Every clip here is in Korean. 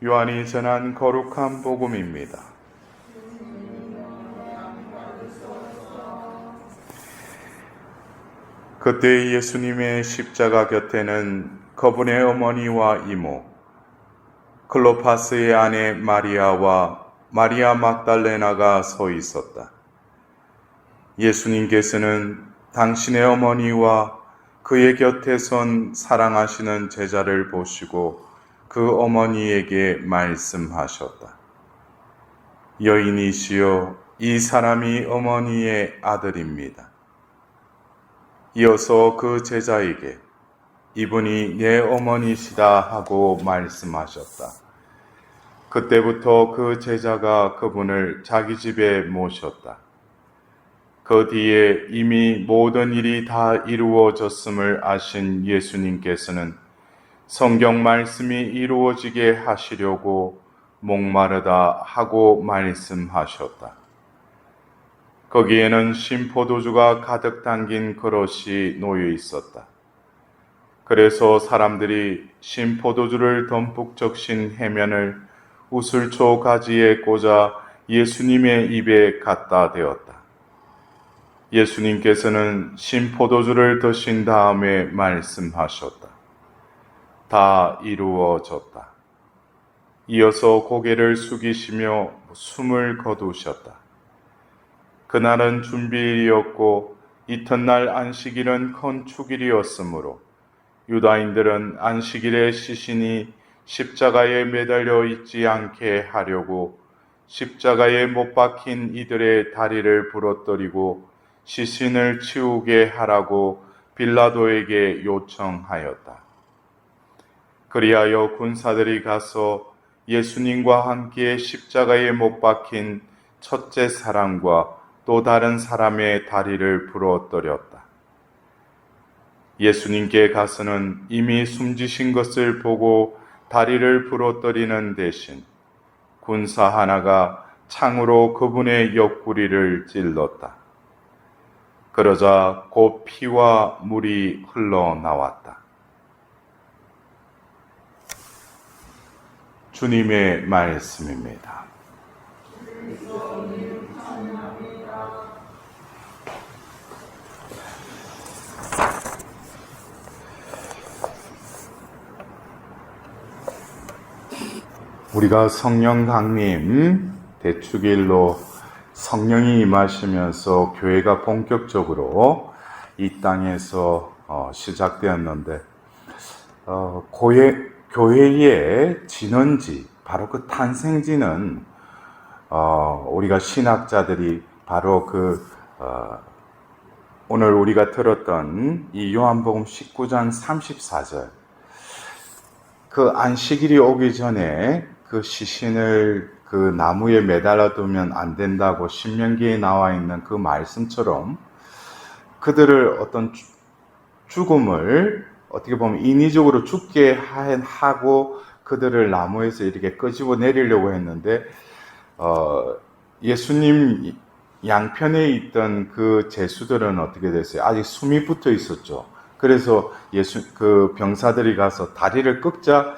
요한이 전한 거룩한 복음입니다. 그때 예수님의 십자가 곁에는 그분의 어머니와 이모, 클로파스의 아내 마리아와 마리아 막달레나가 서 있었다. 예수님께서는 당신의 어머니와 그의 곁에 선 사랑하시는 제자를 보시고 그 어머니에게 말씀하셨다. 여인이시여, 이 사람이 어머니의 아들입니다. 이어서 그 제자에게 이분이 내 어머니시다 하고 말씀하셨다. 그때부터 그 제자가 그분을 자기 집에 모셨다. 그 뒤에 이미 모든 일이 다 이루어졌음을 아신 예수님께서는 성경 말씀이 이루어지게 하시려고 목마르다 하고 말씀하셨다. 거기에는 신포도주가 가득 담긴 그릇이 놓여 있었다. 그래서 사람들이 신포도주를 듬뿍 적신 해면을 우슬초 가지에 꽂아 예수님의 입에 갖다 대었다. 예수님께서는 신포도주를 드신 다음에 말씀하셨다. 다 이루어졌다. 이어서 고개를 숙이시며 숨을 거두셨다. 그날은 준비일이었고 이튿날 안식일은 큰 축일이었으므로 유다인들은 안식일에 시신이 십자가에 매달려 있지 않게 하려고 십자가에 못 박힌 이들의 다리를 부러뜨리고 시신을 치우게 하라고 빌라도에게 요청하였다. 그리하여 군사들이 가서 예수님과 함께 십자가에 못 박힌 첫째 사람과 또 다른 사람의 다리를 부러뜨렸다. 예수님께 가서는 이미 숨지신 것을 보고 다리를 부러뜨리는 대신 군사 하나가 창으로 그분의 옆구리를 찔렀다. 그러자 곧 피와 물이 흘러나왔다. 주님의 말씀입니다. 우리가 성령 강림 대축일로 성령이 임하시면서 교회가 본격적으로 이 땅에서 시작되었는데 교회의 진원지, 바로 그 탄생지는 우리가 신학자들이 바로 오늘 우리가 들었던 이 요한복음 19장 34절, 그 안식일이 오기 전에 그 시신을 그 나무에 매달아 두면 안 된다고 신명기에 나와 있는 그 말씀처럼 그들을 어떤 죽음을 어떻게 보면 인위적으로 죽게 하고 그들을 나무에서 이렇게 끄집어 내리려고 했는데 예수님 양편에 있던 그 제수들은 어떻게 됐어요? 아직 숨이 붙어 있었죠. 그래서 그 병사들이 가서 다리를 꺾자,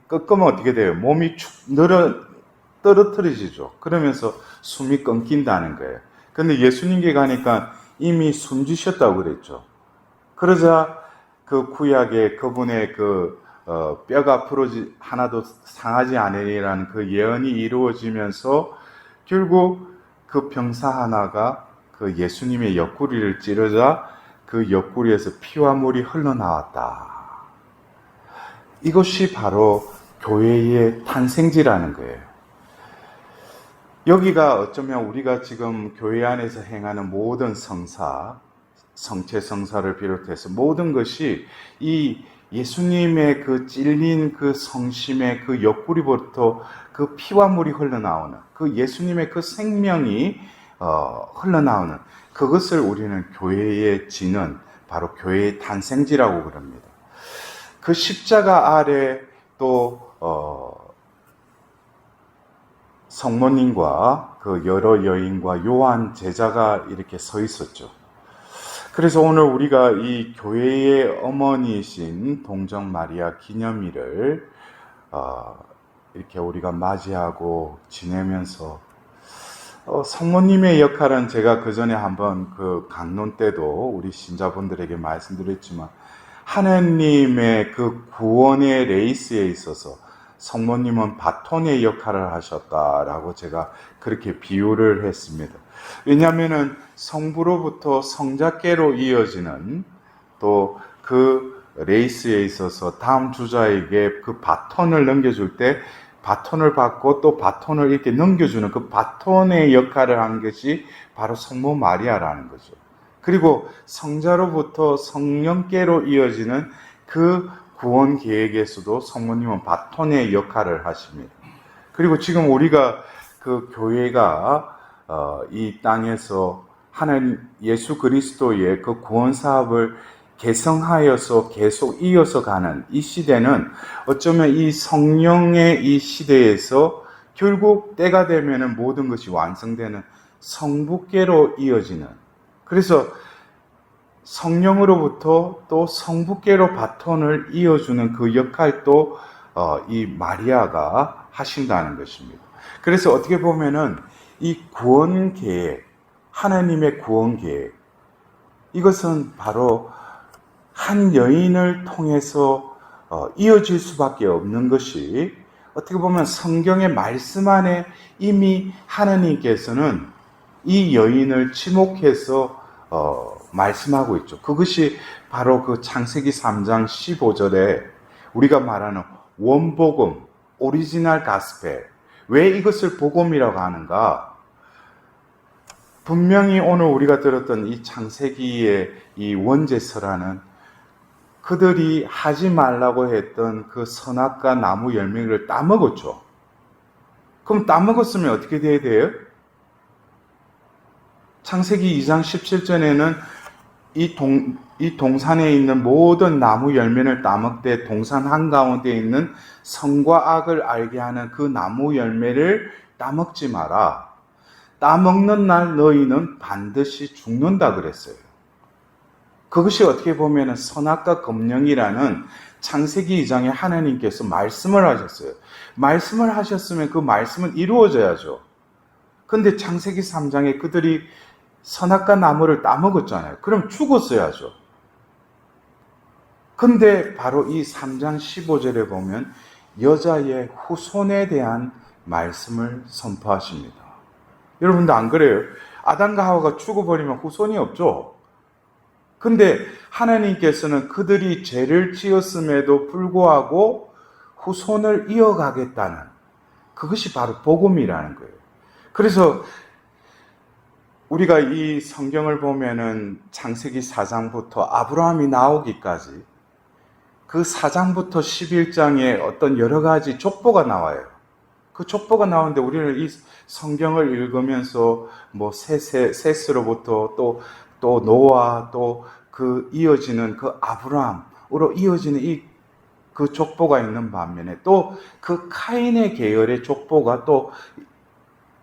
꺾으면 어떻게 돼요? 몸이 축 떨어뜨리지죠. 그러면서 숨이 끊긴다는 거예요. 근데 예수님께 가니까 이미 숨지셨다고 그랬죠. 그러자 그 구약에 그분의 뼈가 하나도 상하지 않으리라는 그 예언이 이루어지면서 결국 그 병사 하나가 그 예수님의 옆구리를 찌르자 그 옆구리에서 피와 물이 흘러나왔다. 이것이 바로 교회의 탄생지라는 거예요. 여기가 어쩌면 우리가 지금 교회 안에서 행하는 모든 성사, 성체 성사를 비롯해서 모든 것이 이 예수님의 그 찔린 그 성심의 그 옆구리부터 그 피와 물이 흘러나오는 그 예수님의 그 생명이 흘러나오는 그것을 우리는 교회의 진원, 바로 교회의 탄생지라고 그럽니다. 그 십자가 아래 또 성모님과 그 여러 여인과 요한 제자가 이렇게 서 있었죠. 그래서 오늘 우리가 이 교회의 어머니이신 동정 마리아 기념일을 이렇게 우리가 맞이하고 지내면서 성모님의 역할은 제가 그 전에 한번 그 강론 때도 우리 신자분들에게 말씀드렸지만 하나님의 그 구원의 레이스에 있어서 성모님은 바톤의 역할을 하셨다라고 제가 그렇게 비유를 했습니다. 왜냐하면은 성부로부터 성자께로 이어지는 또 그 레이스에 있어서 다음 주자에게 그 바톤을 넘겨줄 때 바톤을 받고 또 바톤을 이렇게 넘겨주는 그 바톤의 역할을 한 것이 바로 성모 마리아라는 거죠. 그리고 성자로부터 성령께로 이어지는 그 구원 계획에서도 성모님은 바톤의 역할을 하십니다. 그리고 지금 우리가 그 교회가 이 땅에서 하나님 예수 그리스도의 그 구원 사업을 개성하여서 계속 이어서 가는 이 시대는 어쩌면 이 성령의 이 시대에서 결국 때가 되면은 모든 것이 완성되는 성부께로 이어지는, 그래서 성령으로부터 또 성부께로 바톤을 이어주는 그 역할도 이 마리아가 하신다는 것입니다. 그래서 어떻게 보면은 이 구원 계획, 하나님의 구원 계획, 이것은 바로 한 여인을 통해서 이어질 수밖에 없는 것이, 어떻게 보면 성경의 말씀 안에 이미 하나님께서는 이 여인을 지목해서 말씀하고 있죠. 그것이 바로 그 창세기 3장 15절에 우리가 말하는 원복음, 오리지널 가스펠. 왜 이것을 복음이라고 하는가? 분명히 오늘 우리가 들었던 이 창세기의 이 원제서라는 그들이 하지 말라고 했던 그 선악과 나무 열매를 따먹었죠. 그럼 따먹었으면 어떻게 돼야 돼요? 창세기 2장 17절에는 이 동산에 있는 모든 나무 열매를 따먹되 동산 한가운데 있는 선과 악을 알게 하는 그 나무 열매를 따먹지 마라. 따먹는 날 너희는 반드시 죽는다 그랬어요. 그것이 어떻게 보면 선악과 검령이라는 창세기 2장에 하나님께서 말씀을 하셨어요. 말씀을 하셨으면 그 말씀은 이루어져야죠. 근데 창세기 3장에 그들이 선악과 나무를 따먹었잖아요. 그럼 죽었어야죠. 근데 바로 이 3장 15절에 보면 여자의 후손에 대한 말씀을 선포하십니다. 여러분도 안 그래요? 아담과 하와가 죽어버리면 후손이 없죠. 근데 하나님께서는 그들이 죄를 지었음에도 불구하고 후손을 이어가겠다는, 그것이 바로 복음이라는 거예요. 그래서 우리가 이 성경을 보면은 창세기 4장부터 아브라함이 나오기까지 그 4장부터 11장에 어떤 여러 가지 족보가 나와요. 그 족보가 나오는데 우리는 이 성경을 읽으면서 뭐 셋으로부터 또 노아, 또 그 이어지는 그 아브라함으로 이어지는 그 족보가 있는 반면에 또 그 카인의 계열의 족보가 또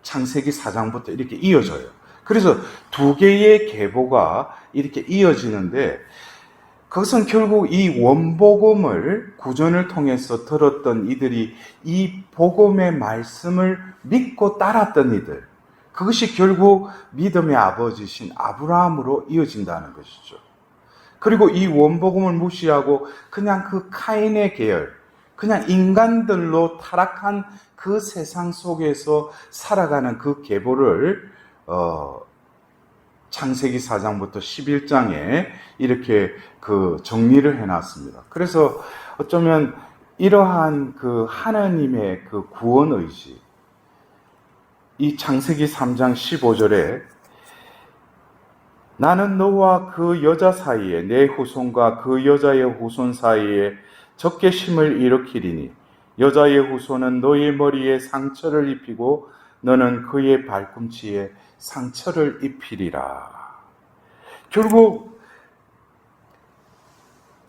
창세기 4장부터 이렇게 이어져요. 그래서 두 개의 계보가 이렇게 이어지는데, 그것은 결국 이 원복음을 구전을 통해서 들었던 이들이 이 복음의 말씀을 믿고 따랐던 이들, 그것이 결국 믿음의 아버지신 아브라함으로 이어진다는 것이죠. 그리고 이 원복음을 무시하고 그냥 그 카인의 계열, 그냥 인간들로 타락한 그 세상 속에서 살아가는 그 계보를 창세기 4장부터 11장에 이렇게 그 정리를 해놨습니다. 그래서 어쩌면 이러한 그 하나님의 그 구원 의지, 이 창세기 3장 15절에 나는 너와 그 여자 사이에, 내 후손과 그 여자의 후손 사이에 적개심을 일으키리니 여자의 후손은 너의 머리에 상처를 입히고 너는 그의 발꿈치에 상처를 입히리라. 결국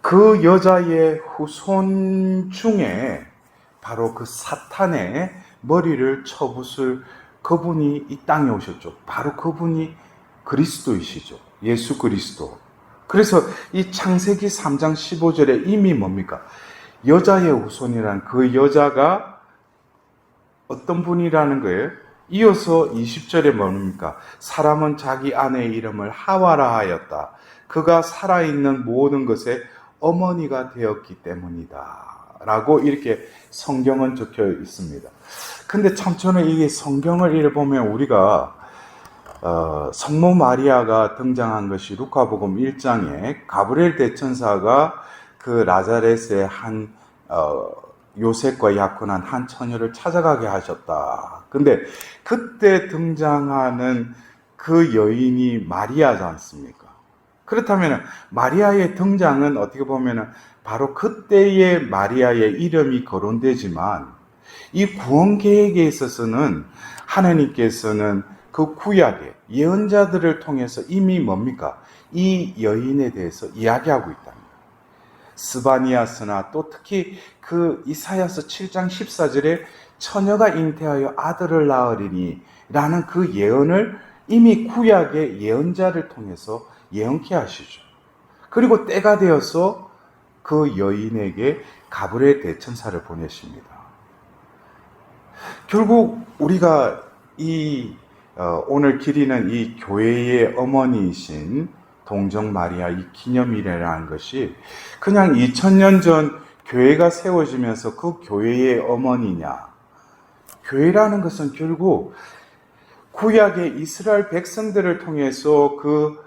그 여자의 후손 중에 바로 그 사탄의 머리를 쳐부술 그분이 이 땅에 오셨죠. 바로 그분이 그리스도이시죠. 예수 그리스도. 그래서 이 창세기 3장 15절에 이미 뭡니까? 여자의 후손이란 그 여자가 어떤 분이라는 거예요? 이어서 20절에 뭡니까? 사람은 자기 아내의 이름을 하와라 하였다. 그가 살아있는 모든 것의 어머니가 되었기 때문이다. 라고 이렇게 성경은 적혀 있습니다. 근데 참 저는 이게 성경을 읽어보면 우리가 성모 마리아가 등장한 것이 루카복음 1장에 가브리엘 대천사가 그 나자렛의 한 요셉과 약혼한 한 처녀를 찾아가게 하셨다. 근데 그때 등장하는 그 여인이 마리아지 않습니까? 그렇다면 마리아의 등장은 어떻게 보면 바로 그때의 마리아의 이름이 거론되지만 이 구원 계획에 있어서는 하나님께서는 그 구약의 예언자들을 통해서 이미 뭡니까? 이 여인에 대해서 이야기하고 있답니다. 스바니아스나 또 특히 그 이사야서 7장 14절에 처녀가 잉태하여 아들을 낳으리니 라는 그 예언을 이미 구약의 예언자를 통해서 예언케 하시죠. 그리고 때가 되어서 그 여인에게 가브리엘 대천사를 보내십니다. 결국 우리가 오늘 기리는 이 교회의 어머니이신 동정 마리아 이 기념일이라는 것이 그냥 2000년 전 교회가 세워지면서 그 교회의 어머니냐. 교회라는 것은 결국 구약의 이스라엘 백성들을 통해서 그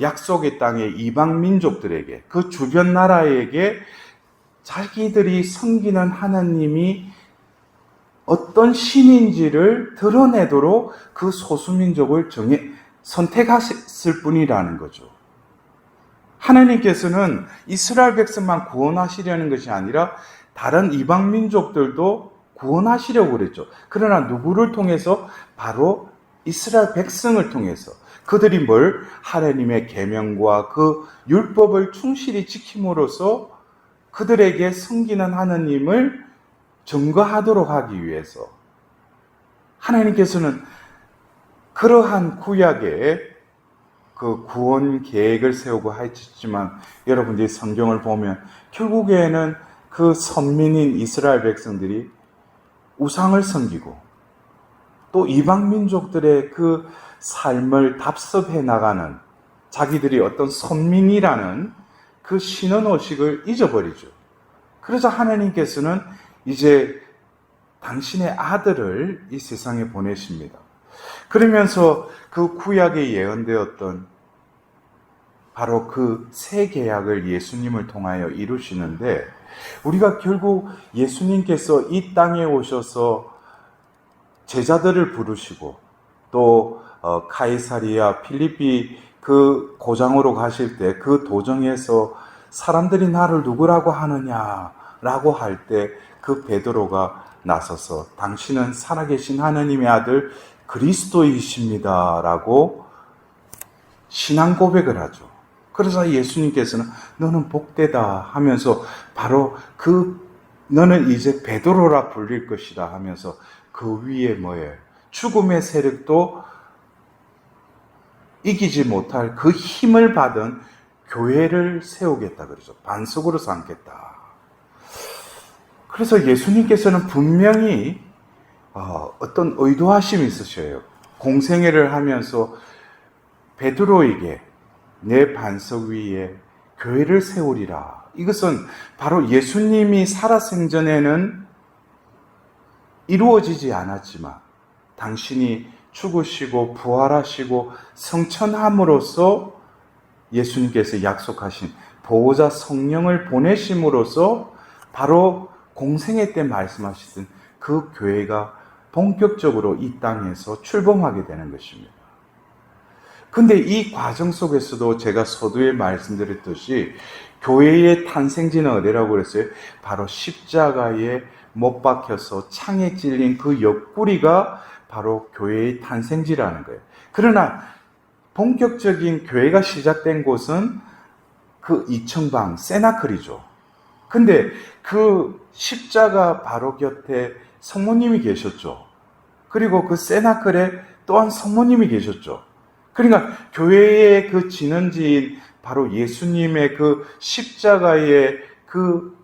약속의 땅의 이방 민족들에게 그 주변 나라에게 자기들이 섬기는 하나님이 어떤 신인지를 드러내도록 그 소수민족을 선택했을 뿐이라는 거죠. 하나님께서는 이스라엘 백성만 구원하시려는 것이 아니라 다른 이방 민족들도 구원하시려고 그랬죠. 그러나 누구를 통해서? 바로 이스라엘 백성을 통해서. 그들이 뭘? 하나님의 계명과 그 율법을 충실히 지킴으로써 그들에게 섬기는 하나님을 증거하도록 하기 위해서 하나님께서는 그러한 구약의 그 구원 계획을 세우고 하셨지만 여러분들이 성경을 보면 결국에는 그 선민인 이스라엘 백성들이 우상을 섬기고 또 이방 민족들의 그 삶을 답습해 나가는 자기들이 어떤 선민이라는 그 신언의식을 잊어버리죠. 그래서 하나님께서는 이제 당신의 아들을 이 세상에 보내십니다. 그러면서 그 구약에 예언되었던 바로 그 새 계약을 예수님을 통하여 이루시는데 우리가 결국 예수님께서 이 땅에 오셔서 제자들을 부르시고 또 카이사리아 필리피 그 고장으로 가실 때 그 도정에서 사람들이 나를 누구라고 하느냐라고 할 때 그 베드로가 나서서 당신은 살아계신 하나님의 아들 그리스도이십니다 라고 신앙 고백을 하죠. 그래서 예수님께서는 너는 복되다 하면서 바로 너는 이제 베드로라 불릴 것이다 하면서 그 위에 뭐예요? 죽음의 세력도 이기지 못할 그 힘을 받은 교회를 세우겠다 그러죠. 반석으로 삼겠다. 그래서 예수님께서는 분명히 어떤 의도하심이 있으셔요. 공생애를 하면서 베드로에게 내 반석 위에 교회를 세우리라. 이것은 바로 예수님이 살아생전에는 이루어지지 않았지만 당신이 죽으시고 부활하시고 성천함으로써 예수님께서 약속하신 보호자 성령을 보내심으로써 바로 공생애 때 말씀하시던 그 교회가 본격적으로 이 땅에서 출범하게 되는 것입니다. 근데 이 과정 속에서도 제가 서두에 말씀드렸듯이 교회의 탄생지는 어디라고 그랬어요? 바로 십자가에 못 박혀서 창에 찔린 그 옆구리가 바로 교회의 탄생지라는 거예요. 그러나 본격적인 교회가 시작된 곳은 그 이층방 세나클이죠. 근데 그 십자가 바로 곁에 성모님이 계셨죠. 그리고 그 세나클에 또한 성모님이 계셨죠. 그러니까 교회의 그 진원지인 바로 예수님의 그 십자가의 그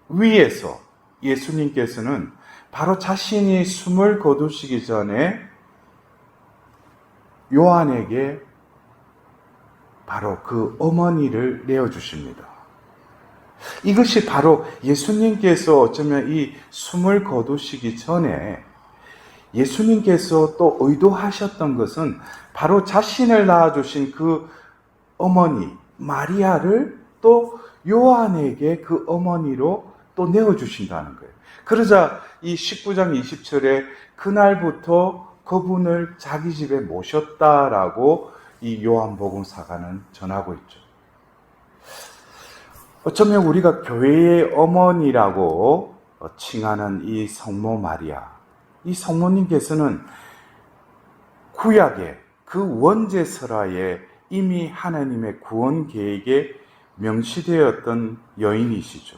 위에서 예수님께서는 바로 자신이 숨을 거두시기 전에 요한에게 바로 그 어머니를 내어주십니다. 이것이 바로 예수님께서 어쩌면 이 숨을 거두시기 전에 예수님께서 또 의도하셨던 것은 바로 자신을 낳아주신 그 어머니 마리아를 또 요한에게 그 어머니로 또 내어주신다는 거예요. 그러자 이 19장 20절에 그날부터 그분을 자기 집에 모셨다라고 이 요한복음사가는 전하고 있죠. 어쩌면 우리가 교회의 어머니라고 칭하는 이 성모 마리아, 이 성모님께서는 구약의 그 원죄설화에 이미 하나님의 구원 계획에 명시되었던 여인이시죠.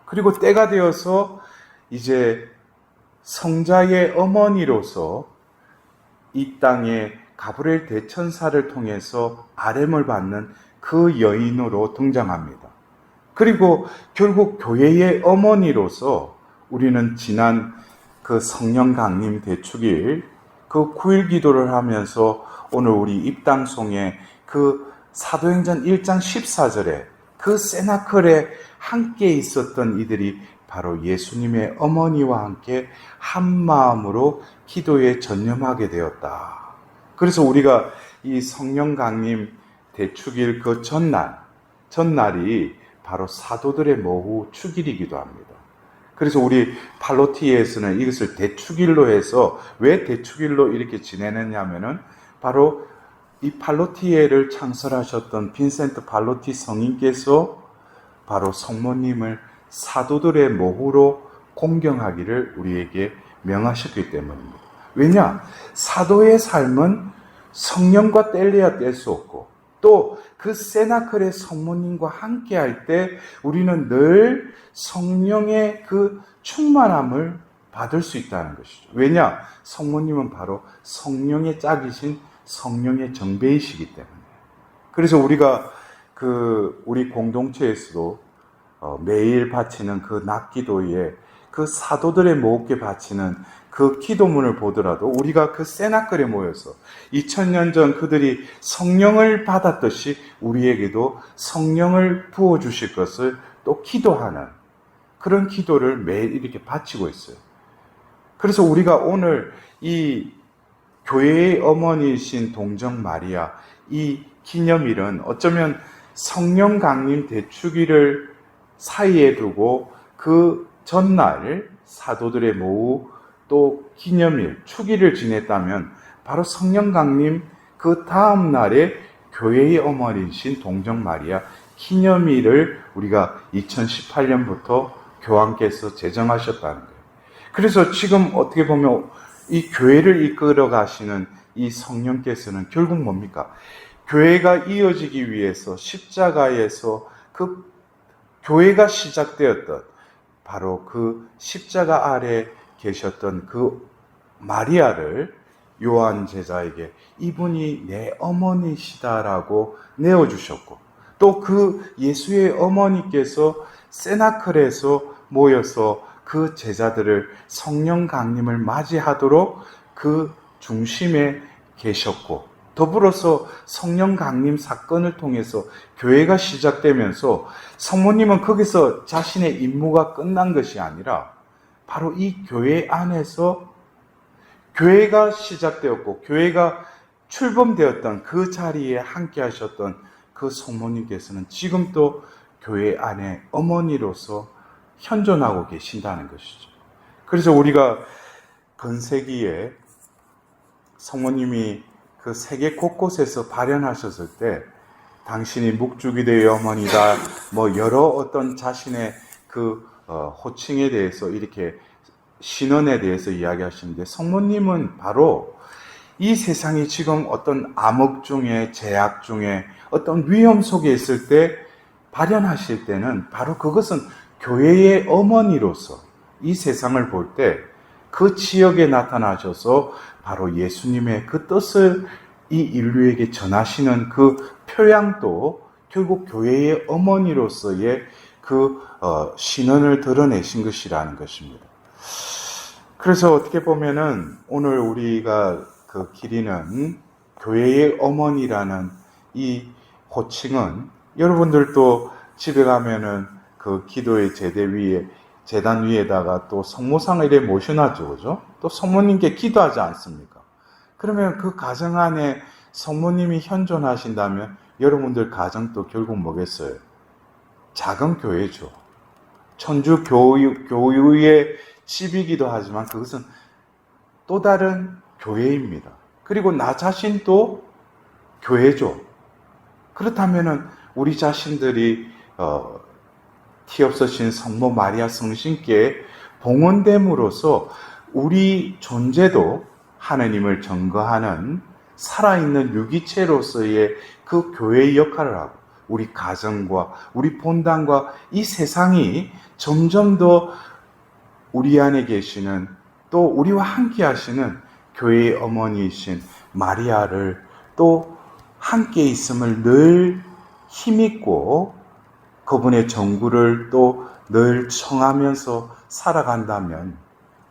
그리고 때가 되어서 이제 성자의 어머니로서 이 땅에 가브리엘 대천사를 통해서 아뢰을 받는 그 여인으로 등장합니다. 그리고 결국 교회의 어머니로서 우리는 지난 그 성령 강림 대축일 그 9일 기도를 하면서 오늘 우리 입당송에 그 사도행전 1장 14절에 그 세나클에 함께 있었던 이들이 바로 예수님의 어머니와 함께 한 마음으로 기도에 전념하게 되었다. 그래서 우리가 이 성령 강림 대축일 그 전날이 바로 사도들의 모후 축일이기도 합니다. 그래서 우리 팔로티에서는 이것을 대축일로 해서 왜 대축일로 이렇게 지내느냐면은 바로 이 팔로티에를 창설하셨던 빈센트 팔로티 성인께서 바로 성모님을 사도들의 모후로 공경하기를 우리에게 명하셨기 때문입니다. 왜냐? 사도의 삶은 성령과 뗄래야 뗄 수 없고 또 그 세나클의 성모님과 함께 할 때 우리는 늘 성령의 그 충만함을 받을 수 있다는 것이죠. 왜냐? 성모님은 바로 성령의 짝이신 성령의 정배이시기 때문에. 그래서 우리가 우리 공동체에서도 매일 바치는 그 낮기도에 그 사도들의 모읍게 바치는 그 기도문을 보더라도 우리가 그 세나클에 모여서 2000년 전 그들이 성령을 받았듯이 우리에게도 성령을 부어주실 것을 또 기도하는 그런 기도를 매일 이렇게 바치고 있어요. 그래서 우리가 오늘 이 교회의 어머니이신 동정 마리아 이 기념일은 어쩌면 성령 강림 대축일을 사이에 두고 그 전날 사도들의 모후 또 기념일, 축일을 지냈다면 바로 성령 강림 그 다음 날에 교회의 어머니이신 동정 마리아 기념일을 우리가 2018년부터 교황께서 제정하셨다는 거예요. 그래서 지금 어떻게 보면 이 교회를 이끌어 가시는 이 성령께서는 결국 뭡니까? 교회가 이어지기 위해서 십자가에서 그 교회가 시작되었던 바로 그 십자가 아래 계셨던 그 마리아를 요한 제자에게 이분이 내 어머니시다라고 내어주셨고 또 그 예수의 어머니께서 세나클에서 모여서 그 제자들을 성령 강림을 맞이하도록 그 중심에 계셨고 더불어서 성령 강림 사건을 통해서 교회가 시작되면서 성모님은 거기서 자신의 임무가 끝난 것이 아니라 바로 이 교회 안에서 교회가 시작되었고 교회가 출범되었던 그 자리에 함께 하셨던 그 성모님께서는 지금도 교회 안에 어머니로서 현존하고 계신다는 것이죠. 그래서 우리가 건세기에 성모님이 그 세계 곳곳에서 발현하셨을 때 당신이 묵주기도의 어머니다 뭐 여러 어떤 자신의 그 호칭에 대해서 이렇게 신원에 대해서 이야기하시는데 성모님은 바로 이 세상이 지금 어떤 암흑 중에 제약 중에 어떤 위험 속에 있을 때 발현하실 때는 바로 그것은 교회의 어머니로서 이 세상을 볼 때 그 지역에 나타나셔서 바로 예수님의 그 뜻을 이 인류에게 전하시는 그 표양도 결국 교회의 어머니로서의 그 그 신원을 드러내신 것이라는 것입니다. 그래서 어떻게 보면은 오늘 우리가 그 기리는 교회의 어머니라는 이 호칭은 여러분들도 집에 가면은 그 기도의 제단 위에다가 또 성모상을 이렇게 모셔놨죠, 그죠? 또 성모님께 기도하지 않습니까? 그러면 그 가정 안에 성모님이 현존하신다면 여러분들 가정도 결국 뭐겠어요? 작은 교회죠. 천주 교유의 집이기도 하지만 그것은 또 다른 교회입니다. 그리고 나 자신도 교회죠. 그렇다면은 우리 자신들이 티 없으신 성모 마리아 성신께 봉헌됨으로써 우리 존재도 하느님을 증거하는 살아있는 유기체로서의 그 교회의 역할을 하고 우리 가정과 우리 본당과 이 세상이 점점 더 우리 안에 계시는 또 우리와 함께 하시는 교회의 어머니이신 마리아를 또 함께 있음을 늘 힘있고 그분의 정구를 또 늘 청하면서 살아간다면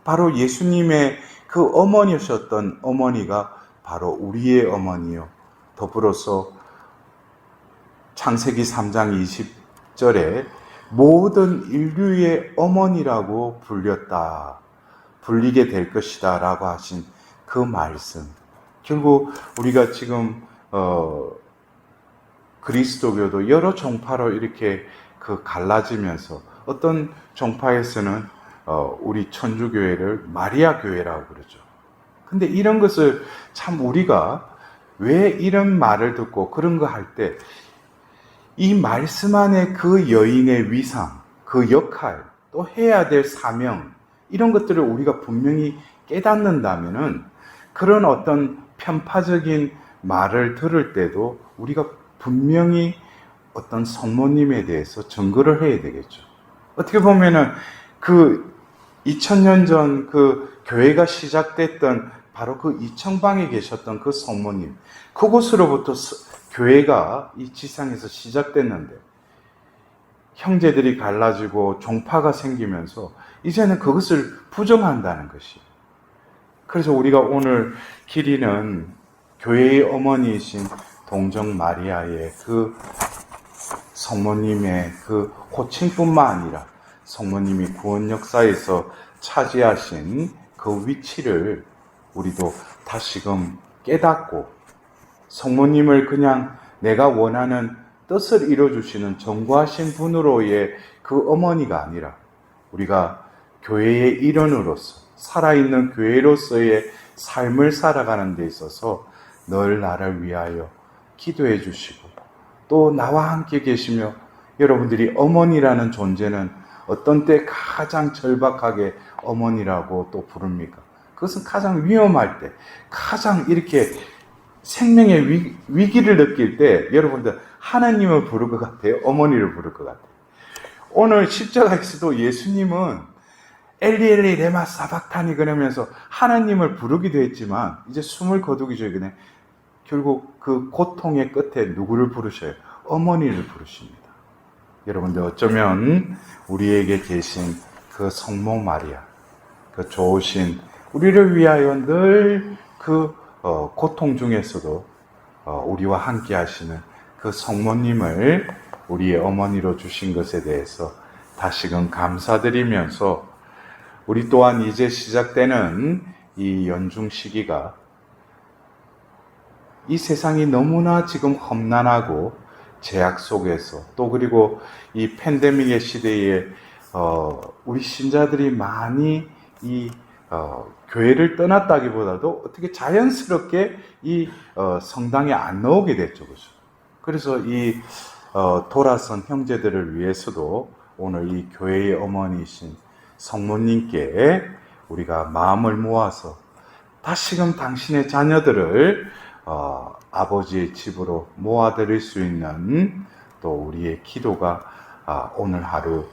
바로 예수님의 그 어머니셨던 어머니가 바로 우리의 어머니요. 더불어서 창세기 3장 20절에 모든 인류의 어머니라고 불리게 될 것이다 라고 하신 그 말씀. 결국 우리가 지금 그리스도교도 여러 종파로 이렇게 그 갈라지면서 어떤 종파에서는 우리 천주교회를 마리아 교회라고 그러죠. 근데 이런 것을 참 우리가 왜 이런 말을 듣고 그런 거 할 때 이 말씀 안에 그 여인의 위상, 그 역할, 또 해야 될 사명 이런 것들을 우리가 분명히 깨닫는다면은 그런 어떤 편파적인 말을 들을 때도 우리가 분명히 어떤 성모님에 대해서 증거를 해야 되겠죠. 어떻게 보면은 그 2000년 전 그 교회가 시작됐던 바로 그 이청방에 계셨던 그 성모님, 그곳으로부터 교회가 이 지상에서 시작됐는데 형제들이 갈라지고 종파가 생기면서 이제는 그것을 부정한다는 것이. 그래서 우리가 오늘 기리는 교회의 어머니이신 동정 마리아의 그 성모님의 그 호칭뿐만 아니라 성모님이 구원 역사에서 차지하신 그 위치를 우리도 다시금 깨닫고 성모님을 그냥 내가 원하는 뜻을 이루어주시는 정구하신 분으로의 그 어머니가 아니라 우리가 교회의 일원으로서 살아있는 교회로서의 삶을 살아가는 데 있어서 늘 나를 위하여 기도해 주시고 또 나와 함께 계시며 여러분들이 어머니라는 존재는 어떤 때 가장 절박하게 어머니라고 또 부릅니까? 그것은 가장 위험할 때, 가장 이렇게 생명의 위기를 느낄 때 여러분들 하나님을 부를 것 같아요? 어머니를 부를 것 같아요? 오늘 십자가에서도 예수님은 엘리 레마 사박타니 그러면서 하나님을 부르기도 했지만 이제 숨을 거두기 전에 결국 그 고통의 끝에 누구를 부르셔요? 어머니를 부르십니다. 여러분들 어쩌면 우리에게 계신 그 성모 마리아, 그 좋으신 우리를 위하여 늘 그 고통 중에서도 우리와 함께 하시는 그 성모님을 우리의 어머니로 주신 것에 대해서 다시금 감사드리면서 우리 또한 이제 시작되는 이 연중 시기가 이 세상이 너무나 지금 험난하고 제약 속에서 또 그리고 이 팬데믹의 시대에 우리 신자들이 많이 이 교회를 떠났다기보다도 어떻게 자연스럽게 이 성당에 안 나오게 됐죠, 그죠? 그래서 이 돌아선 형제들을 위해서도 오늘 이 교회의 어머니이신 성모님께 우리가 마음을 모아서 다시금 당신의 자녀들을 아버지의 집으로 모아드릴 수 있는 또 우리의 기도가 오늘 하루